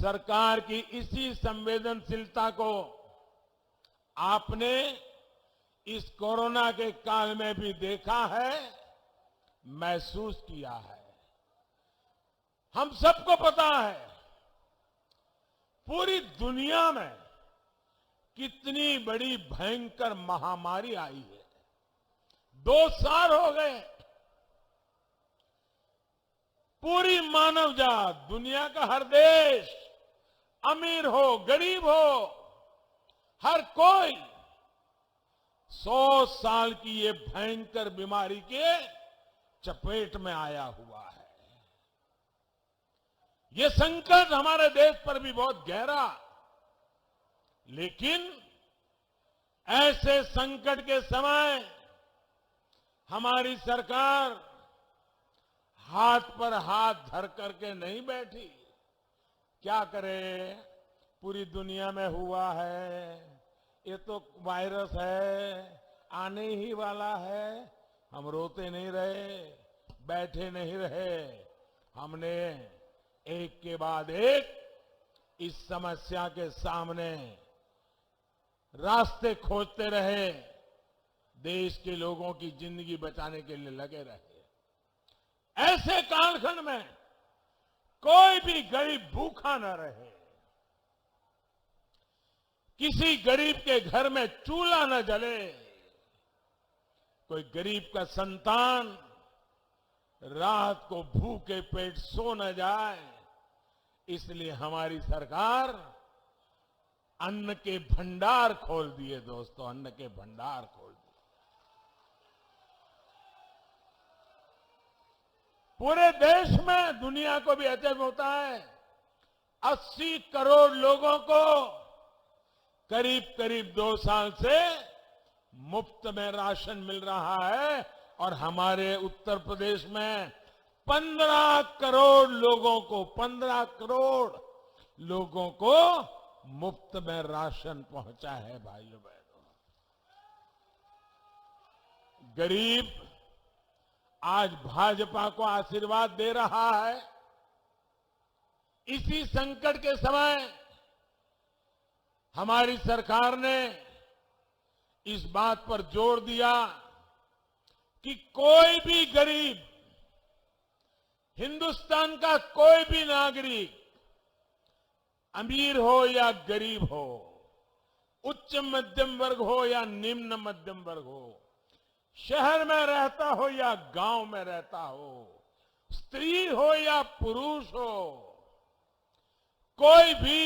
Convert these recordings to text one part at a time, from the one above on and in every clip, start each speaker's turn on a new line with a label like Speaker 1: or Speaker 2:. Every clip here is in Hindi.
Speaker 1: सरकार की इसी संवेदनशीलता को आपने इस कोरोना के काल में भी देखा है, महसूस किया है। हम सबको पता है पूरी दुनिया में कितनी बड़ी भयंकर महामारी आई है। 2 साल हो गए। पूरी मानव जात, दुनिया का हर देश, अमीर हो गरीब हो, हर कोई 100 साल की ये भयंकर बीमारी के चपेट में आया हुआ है। ये संकट हमारे देश पर भी बहुत गहरा, लेकिन ऐसे संकट के समय हमारी सरकार हाथ पर हाथ धर करके नहीं बैठी। क्या करे, पूरी दुनिया में हुआ है, ये तो वायरस है, आने ही वाला है। हम रोते नहीं रहे, बैठे नहीं रहे। हमने एक के बाद एक इस समस्या के सामने रास्ते खोजते रहे, देश के लोगों की जिंदगी बचाने के लिए लगे रहे। ऐसे कालखंड में कोई भी गरीब भूखा न रहे, किसी गरीब के घर में चूल्हा न जले, कोई गरीब का संतान रात को भूखे पेट सो न जाए, इसलिए हमारी सरकार अन्न के भंडार खोल दिए। दोस्तों, अन्न के भंडार खोल दिए। पूरे देश में, दुनिया को भी अचंभ होता है, 80 करोड़ लोगों को करीब करीब 2 साल से मुफ्त में राशन मिल रहा है। और हमारे उत्तर प्रदेश में 15 करोड़ लोगों को, 15 करोड़ लोगों को मुफ्त में राशन पहुंचा है। भाइयों बहनों, गरीब आज भाजपा को आशीर्वाद दे रहा है। इसी संकट के समय हमारी सरकार ने इस बात पर जोर दिया कि कोई भी गरीब, हिंदुस्तान का कोई भी नागरिक, अमीर हो या गरीब हो, उच्च मध्यम वर्ग हो या निम्न मध्यम वर्ग हो, शहर में रहता हो या गांव में रहता हो, स्त्री हो या पुरुष हो, कोई भी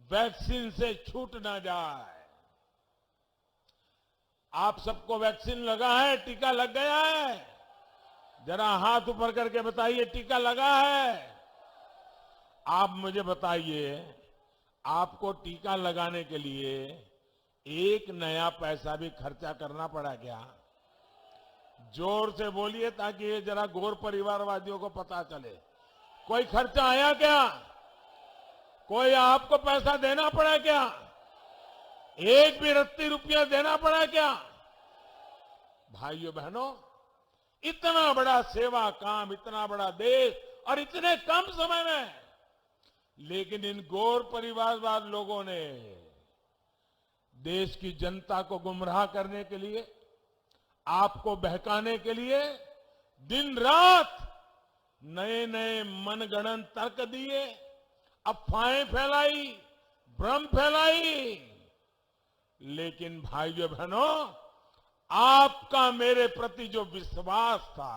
Speaker 1: वैक्सीन से छूट ना जाए। आप सबको वैक्सीन लगा है, टीका लग गया है? जरा हाथ ऊपर करके बताइए, टीका लगा है? आप मुझे बताइए, आपको टीका लगाने के लिए एक नया पैसा भी खर्चा करना पड़ा क्या? जोर से बोलिए ताकि ये जरा गौर परिवारवादियों को पता चले। कोई खर्चा आया क्या? कोई आपको पैसा देना पड़ा क्या? एक भी रत्ती रुपया देना पड़ा क्या? भाइयों बहनों, इतना बड़ा सेवा काम, इतना बड़ा देश और इतने कम समय में, लेकिन इन गौर परिवारवाद लोगों ने देश की जनता को गुमराह करने के लिए, आपको बहकाने के लिए दिन रात नए नए मनगढ़ंत तर्क दिए, अफवाहें फैलाई, भ्रम फैलाई। लेकिन भाइयों बहनों, आपका मेरे प्रति जो विश्वास था,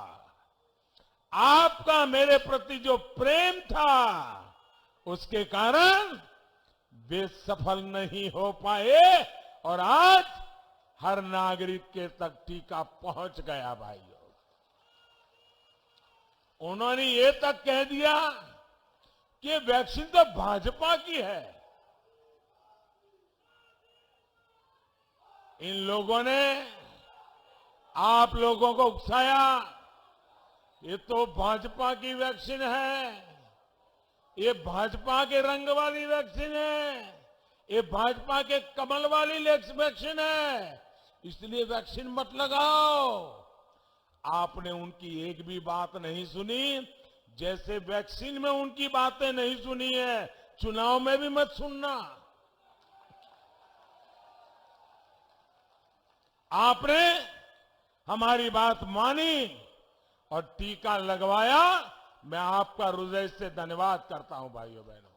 Speaker 1: आपका मेरे प्रति जो प्रेम था, उसके कारण वे सफल नहीं हो पाए और आज हर नागरिक के तक टीका पहुंच गया। भाइयों, उन्होंने ये तक कह दिया कि वैक्सीन तो भाजपा की है। इन लोगों ने आप लोगों को उकसाया, ये तो भाजपा की वैक्सीन है, ये भाजपा के रंग वाली वैक्सीन है, ये भाजपा के कमल वाली वैक्सीन है, इसलिए वैक्सीन मत लगाओ। आपने उनकी एक भी बात नहीं सुनी। जैसे वैक्सीन में उनकी बातें नहीं सुनी है, चुनाव में भी मत सुनना। आपने हमारी बात मानी और टीका लगवाया। मैं आपका हृदय से धन्यवाद करता हूं भाइयों बहनों।